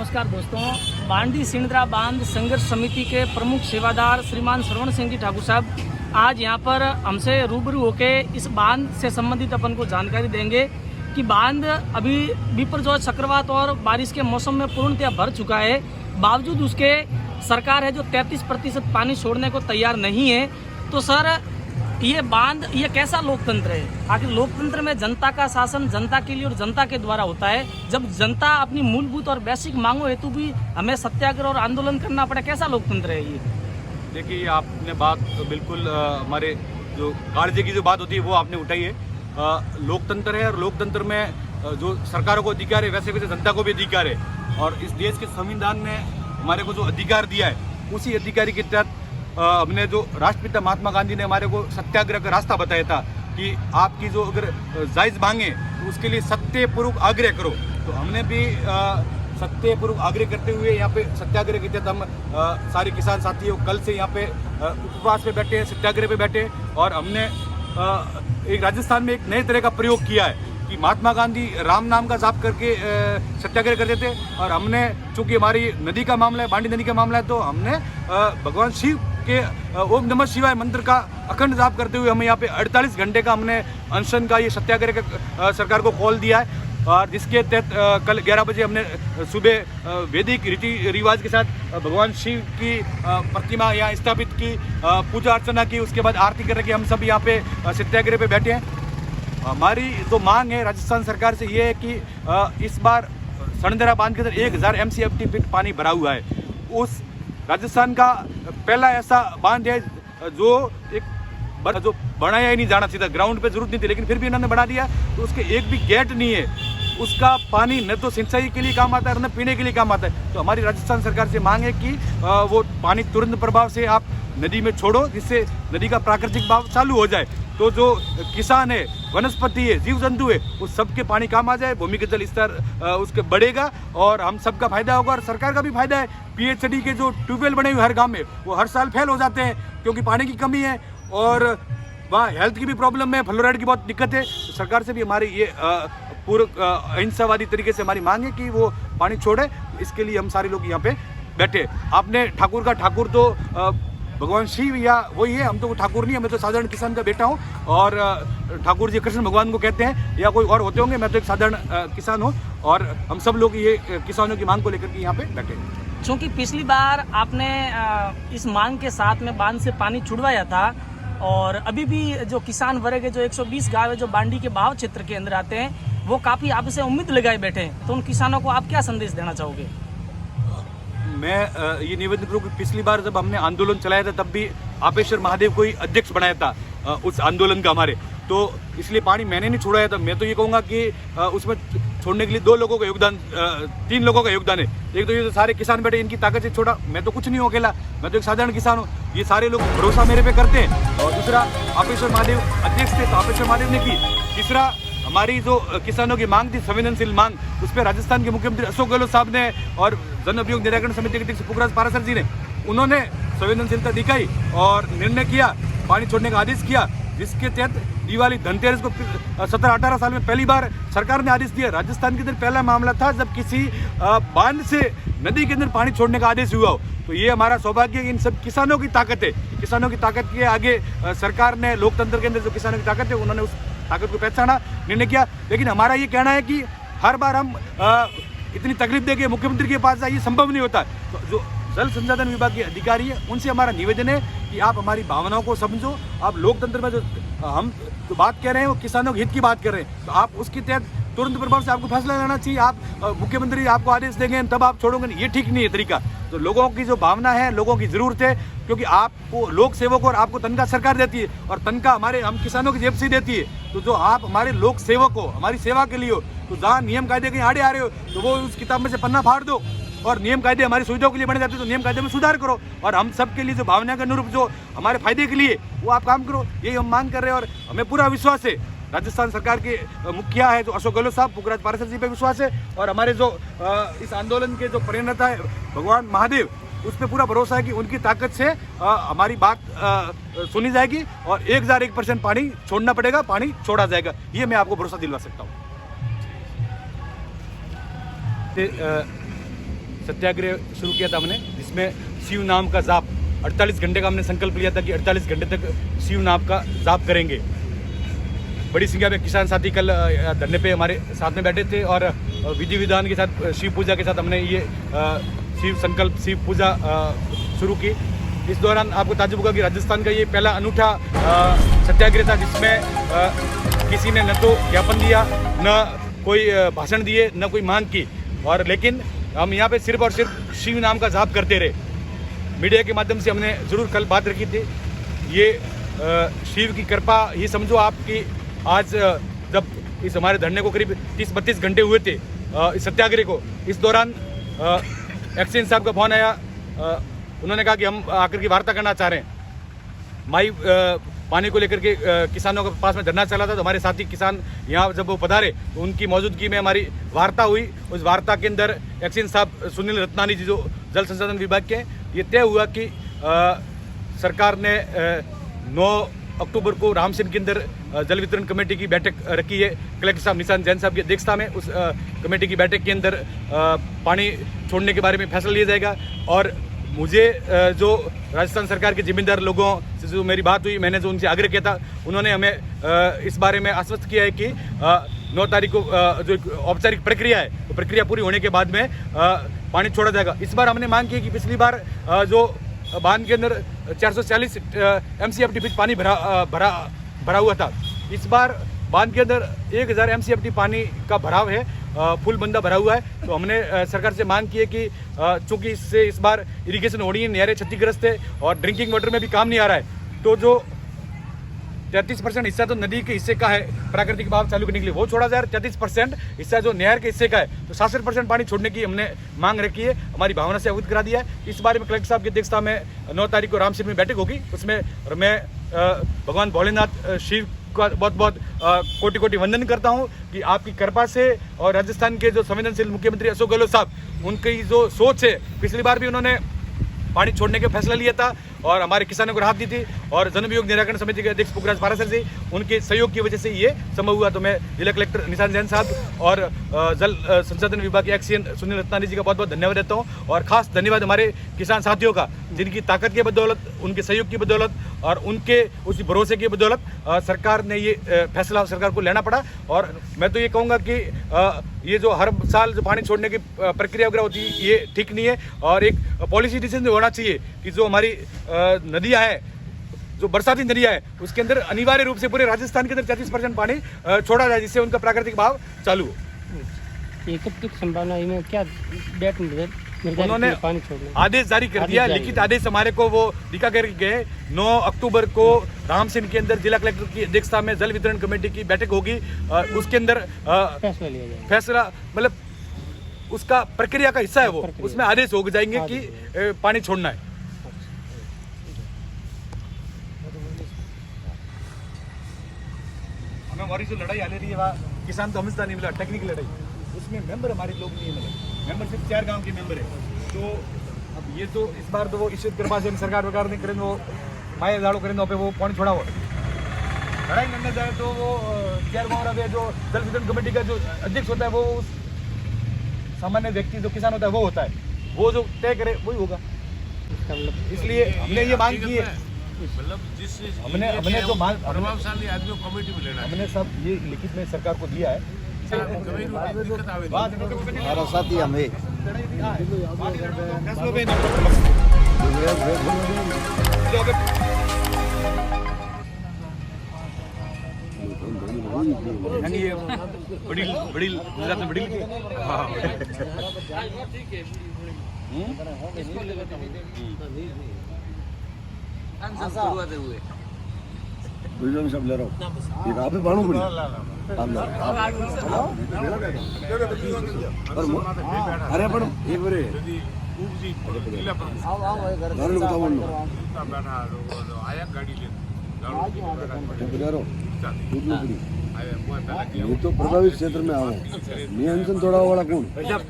नमस्कार दोस्तों। बांडी सिंदरा बांध संघर्ष समिति के प्रमुख सेवादार श्रीमान श्रवण सिंह जी ठाकुर साहब आज यहाँ पर हमसे रूबरू होके इस बांध से संबंधित अपन को जानकारी देंगे कि बांध अभी विपर्जोय चक्रवात और बारिश के मौसम में पूर्णतया भर चुका है। बावजूद उसके सरकार है जो 33% पानी छोड़ने को तैयार नहीं है। तो सर, ये बांध ये कैसा लोकतंत्र है? आखिर लोकतंत्र में जनता का शासन जनता के लिए और जनता के द्वारा होता है। जब जनता अपनी मूलभूत और बेसिक मांगों हेतु भी हमें सत्याग्रह और आंदोलन करना पड़ा, कैसा लोकतंत्र है ये? देखिए, आपने बात बिल्कुल हमारे जो कार्य की जो बात होती है वो आपने उठाई है। लोकतंत्र है और लोकतंत्र में जो सरकारों को अधिकार है वैसे वैसे जनता को भी अधिकार है। और इस देश के संविधान ने हमारे को जो अधिकार दिया है उसी अधिकारी के तहत हमने जो राष्ट्रपिता महात्मा गांधी ने हमारे को सत्याग्रह का रास्ता बताया था कि आपकी जो अगर जायज़ मांगे तो उसके लिए सत्यपूर्वक आग्रह करो। तो हमने भी सत्यपूर्वक आग्रह करते हुए यहाँ पे सत्याग्रह के तहत हम सारे किसान साथियों कल से यहाँ पे उपवास पे बैठे हैं, सत्याग्रह पे बैठे हैं। और हमने एक राजस्थान में एक नए तरह का प्रयोग किया है कि महात्मा गांधी राम नाम का जाप करके सत्याग्रह करते थे। और हमने, चूँकि हमारी नदी का मामला है, बांडी नदी का मामला है, तो हमने भगवान शिव के ओम नमः शिवाय मंत्र का अखंड जाप करते हुए हमें यहाँ पे 48 घंटे का हमने अनशन का ये सत्याग्रह का सरकार को कॉल दिया है। और जिसके तहत कल 11 बजे हमने सुबह वैदिक रीति रिवाज के साथ भगवान शिव की प्रतिमा यहाँ स्थापित की, पूजा अर्चना की, उसके बाद आरती करके हम सब यहाँ पे सत्याग्रह पे बैठे हैं। हमारी जो मांग है राजस्थान सरकार से ये है कि इस बार सणंदरा बांध के अंदर 1000 MCFT फीट पानी भरा हुआ है। उस राजस्थान का पहला ऐसा बांध है जो जो बनाया ही नहीं जाना चाहिए था, ग्राउंड पे जरूरत नहीं थी, लेकिन फिर भी इन्होंने बना दिया। तो उसके एक भी गेट नहीं है। उसका पानी न तो सिंचाई के लिए काम आता है न पीने के लिए काम आता है। तो हमारी राजस्थान सरकार से मांग है कि वो पानी तुरंत प्रभाव से आप नदी में छोड़ो, जिससे नदी का प्राकृतिक बहाव चालू हो जाए। तो जो किसान है, वनस्पति है, जीव जंतु है, उस सबके पानी काम आ जाए, भूमिगत जल स्तर उसके बढ़ेगा और हम सबका फायदा होगा और सरकार का भी फायदा है। PHD के जो ट्यूबवेल बने हुए हर गांव में वो हर साल फेल हो जाते हैं क्योंकि पानी की कमी है और वहाँ हेल्थ की भी प्रॉब्लम है, फ्लोराइड की बहुत दिक्कत है। तो सरकार से भी हमारी ये पूर्ण अहिंसावादी तरीके से हमारी मांग है कि वो पानी छोड़े। इसके लिए हम सारे लोग यहाँ पे बैठे। आपने ठाकुर का ठाकुर तो भगवान शिव या वही है, हम तो ठाकुर नहीं, मैं तो साधारण किसान का बेटा हूँ। और ठाकुर जी कृष्ण भगवान को कहते हैं या कोई और होते होंगे, मैं तो एक साधारण किसान हूँ। और हम सब लोग ये किसानों की मांग को लेकर के यहाँ पे बैठे हैं। क्योंकि पिछली बार आपने इस मांग के साथ में बांध से पानी छुड़वाया था और अभी भी जो किसान वर्ग है, जो 120 गाँव है जो बांडी के बहाव क्षेत्र के अंदर आते हैं, वो काफ़ी आपसे उम्मीद लगाए बैठे हैं। तो उन किसानों को आप क्या संदेश देना चाहोगे? मैं ये निवेदन करूँ कि पिछली बार जब हमने आंदोलन चलाया था तब भी आपेश्वर महादेव को ही अध्यक्ष बनाया था उस आंदोलन का हमारे, तो इसलिए पानी मैंने नहीं छोड़ाया था। मैं तो ये कहूँगा कि उसमें छोड़ने के लिए 2 लोगों का योगदान, 3 लोगों का योगदान है। एक तो ये तो सारे किसान बैठे, इनकी ताकत से छोड़ा, मैं तो कुछ नहीं हूँ अकेला, मैं तो एक साधारण किसान हूँ। ये सारे लोग भरोसा मेरे पे करते हैं। और दूसरा, आपेश्वर महादेव अध्यक्ष थे तो आपेश्वर महादेव ने की। तीसरा, हमारी जो किसानों की मांग थी, संवेदनशील मांग, उस पर राजस्थान के मुख्यमंत्री अशोक गहलोत साहब ने और जन अभियोग निराकरण समिति के अध्यक्ष पुखराज पाराशर जी ने, उन्होंने संवेदनशीलता दिखाई और निर्णय किया, पानी छोड़ने का आदेश किया, जिसके तहत दिवाली धनतेरस को 17-18 साल में पहली बार सरकार ने आदेश दिया। राजस्थान के अंदर पहला मामला था जब किसी बांध से नदी के अंदर पानी छोड़ने का आदेश हुआ हो। तो ये हमारा सौभाग्य है, इन सब किसानों की ताकत है। किसानों की ताकत के आगे सरकार ने, लोकतंत्र के अंदर जो किसानों की ताकत है, उन्होंने उस ताकत को पहचाना, निर्णय किया। लेकिन हमारा ये कहना है कि हर बार हम इतनी तकलीफ देके मुख्यमंत्री के पास जाए, ये संभव नहीं होता। तो जो जल संसाधन विभाग के अधिकारी है उनसे हमारा निवेदन है कि आप हमारी भावनाओं को समझो। आप लोकतंत्र में जो हम जो बात कह रहे हैं वो किसानों के हित की बात कर रहे हैं, तो आप उसके तहत तुरंत प्रभाव से आपको फैसला लेना चाहिए। आप मुख्यमंत्री आपको आदेश देंगे तब आप छोड़ोगे, ये ठीक नहीं है तरीका। तो लोगों की जो भावना है, लोगों की ज़रूरत है, क्योंकि आपको लोक सेवक और आपको तनख्वाह सरकार देती है और तनख्वाह हम किसानों की जेब से देती है। तो जो आप हमारे लोक सेवक हो, हमारी सेवा के लिए हो, तो जहाँ नियम कायदे कहीं आड़े आ रहे हो तो वो उस किताब में से पन्ना फाड़ दो और नियम कायदे हमारी सुविधाओं के लिए बने जाते हैं तो नियम कायदे में सुधार करो और हम सब के लिए जो भावना के अनुरूप जो हमारे फायदे के लिए वो आप काम करो, यही हम मांग कर रहे हैं। और हमें पूरा विश्वास है, राजस्थान सरकार के मुखिया है जो अशोक गहलोत साहब, पुखराज पाराशर जी पे विश्वास है और हमारे जो इस आंदोलन के जो प्रेरणा है भगवान महादेव, उस पर पूरा भरोसा है कि उनकी ताकत से हमारी बात सुनी जाएगी और 1001% पानी छोड़ना पड़ेगा, पानी छोड़ा जाएगा, ये मैं आपको भरोसा दिलवा सकता हूँ। सत्याग्रह शुरू किया था हमने, जिसमें शिव नाम का जाप 48 घंटे का हमने संकल्प लिया था कि 48 घंटे तक शिव नाम का जाप करेंगे। बड़ी संख्या में किसान साथी कल धरने पे हमारे साथ में बैठे थे और विधि विधान के साथ शिव पूजा के साथ हमने ये शिव संकल्प शिव पूजा शुरू की। इस दौरान आपको ताज्जुब होगा कि राजस्थान का ये पहला अनूठा सत्याग्रह था जिसमें किसी ने न तो ज्ञापन दिया, न कोई भाषण दिए, न कोई मांग की, और लेकिन हम यहाँ पे सिर्फ और सिर्फ शिव नाम का जाप करते रहे। मीडिया के माध्यम से हमने ज़रूर कल बात रखी थी, ये शिव की कृपा ये समझो आप कि आज जब इस हमारे धरने को करीब 30-32 घंटे हुए थे इस सत्याग्रह को, इस दौरान एक्सचेंज साहब का फोन आया। उन्होंने कहा कि हम आकर की वार्ता करना चाह रहे हैं। माई पानी को लेकर के किसानों के पास में धरना चला था, तो हमारे साथी किसान यहाँ जब वो पधारे तो उनकी मौजूदगी में हमारी वार्ता हुई। उस वार्ता के अंदर एक्सचेंज साहब सुनील रत्नानी जी जो जल संसाधन विभाग के, ये तय हुआ कि सरकार ने 9 अक्टूबर को रामसिंह के अंदर जल वितरण कमेटी की बैठक रखी है। कलेक्टर साहब निशांत जैन साहब की अध्यक्षता में उस कमेटी की बैठक के अंदर पानी छोड़ने के बारे में फैसला लिया जाएगा। और मुझे जो राजस्थान सरकार के जिम्मेदार लोगों से जो मेरी बात हुई, मैंने जो उनसे आग्रह किया था, उन्होंने हमें इस बारे में आश्वस्त किया है कि 9 तारीख को जो औपचारिक प्रक्रिया है, तो प्रक्रिया पूरी होने के बाद में पानी छोड़ा जाएगा। इस बार हमने मांग की कि पिछली बार जो बांध के अंदर 440 MCFT फिट पानी भरा हुआ था, इस बार बांध के अंदर 1000 MCFT पानी का भराव है, फुल बंदा भरा हुआ है। तो हमने सरकार से मांग की है कि चूंकि इससे इस बार इरिगेशन हो रही है, नहरें क्षतिग्रस्त है और ड्रिंकिंग वाटर में भी काम नहीं आ रहा है, तो जो 33% हिस्सा तो नदी के हिस्से का है प्राकृतिक बहाव चालू करने के लिए वो छोड़ा जाए, 33% हिस्सा जो नहर के हिस्से का है, तो 67% पानी छोड़ने की हमने मांग रखी है, हमारी भावना से अवगत करा दिया है। इस बारे में कलेक्टर साहब की अध्यक्षता में 9 तारीख को रामसिंह में बैठक होगी। उसमें मैं भगवान भोलेनाथ शिव का बहुत बहुत कोटि कोटि वंदन करता हूं कि आपकी कृपा से और राजस्थान के जो संवेदनशील मुख्यमंत्री अशोक गहलोत साहब, उनकी जो सोच है, पिछली बार भी उन्होंने पानी छोड़ने का फैसला लिया था और हमारे किसानों को राहत दी थी, और जन वियोग निराकरण समिति के अध्यक्ष पुखराज पारासर जी, उनके सहयोग की वजह से ये संभव हुआ। तो मैं जिला कलेक्टर निशांत जैन साहब और जल संसाधन विभाग के एक्सीएन सुनील रत्नानी जी का बहुत बहुत धन्यवाद देता हूँ, और खास धन्यवाद हमारे किसान साथियों का, जिनकी ताकत की बदौलत, उनके सहयोग की बदौलत और उनके उसी भरोसे की बदौलत सरकार ने ये फैसला सरकार को लेना पड़ा। और मैं तो ये कहूँगा कि ये जो हर साल जो पानी छोड़ने की प्रक्रिया वगैरह होती है, ये ठीक नहीं है, और एक पॉलिसी डिसीजन होना चाहिए कि जो हमारी नदियाँ हैं, जो बरसाती नदियाँ हैं, उसके अंदर अनिवार्य रूप से पूरे राजस्थान के अंदर 33% पानी छोड़ा जाए, जिससे उनका प्राकृतिक बहाव चालू हो। ये कब तक संभावना है, में क्या डेट उन्होंने आदेश जारी कर दिया, लिखित आदेश हमारे को वो दिखा कर गए। 9 अक्टूबर को रामसिंह के अंदर जिला कलेक्टर की अध्यक्षता में जल वितरण कमेटी की बैठक होगी, उसके अंदर फैसला लिया जाएगा। फैसला मतलब उसका प्रक्रिया का हिस्सा है वो, उसमें आदेश हो जाएंगे कि पानी छोड़ना है। हमें हमारी जो लड़ाई आ रही है वहाँ किसान तो समझता नहीं मिला, टेक्निकल लड़ाई, उसमें मेंबर हमारे लोग नहीं है, मेंबर सिर्फ 4 गांव के मेंबर है। तो अब ये तो इस बार तो वो ईश्वर कृपा से सरकार वकार नहीं करेंगे, वो माए दाड़ो करेंगे पे वो पानी छोड़ा हो लड़ाई लड़ने जाए तो वो 4 गाँव जो जल वितरण कमेटी का जो अध्यक्ष होता है वो सामान्य व्यक्ति जो किसान होता है वो होता है, वो जो तय करे वही होगा। इसलिए हमने ये मांग की है, मतलब जिस हमने जो मांग प्रभावशाली आदमी को कमेटी में लेना हमने सब ये लिखित में सरकार को दिया है। हमारा साथी हम है ये बड़ी गुजरात में बड़ी सब ले रहा हूँ, एक आप बाणु पड़ी अरे पण एक बरे आया गाड़ी ये तो प्रभावित क्षेत्र में आओ नियंत्रण थोड़ा वाला कौन आप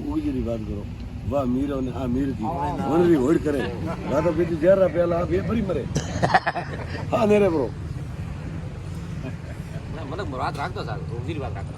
उगी बात करो वाह मीर ने हाँ मीर थी वनरी होड़ करे राधा पीती जर रहा पहला आप ये बड़ी मरे हाँ नेरे ब्रो मतलब बात रखता सर बात रखता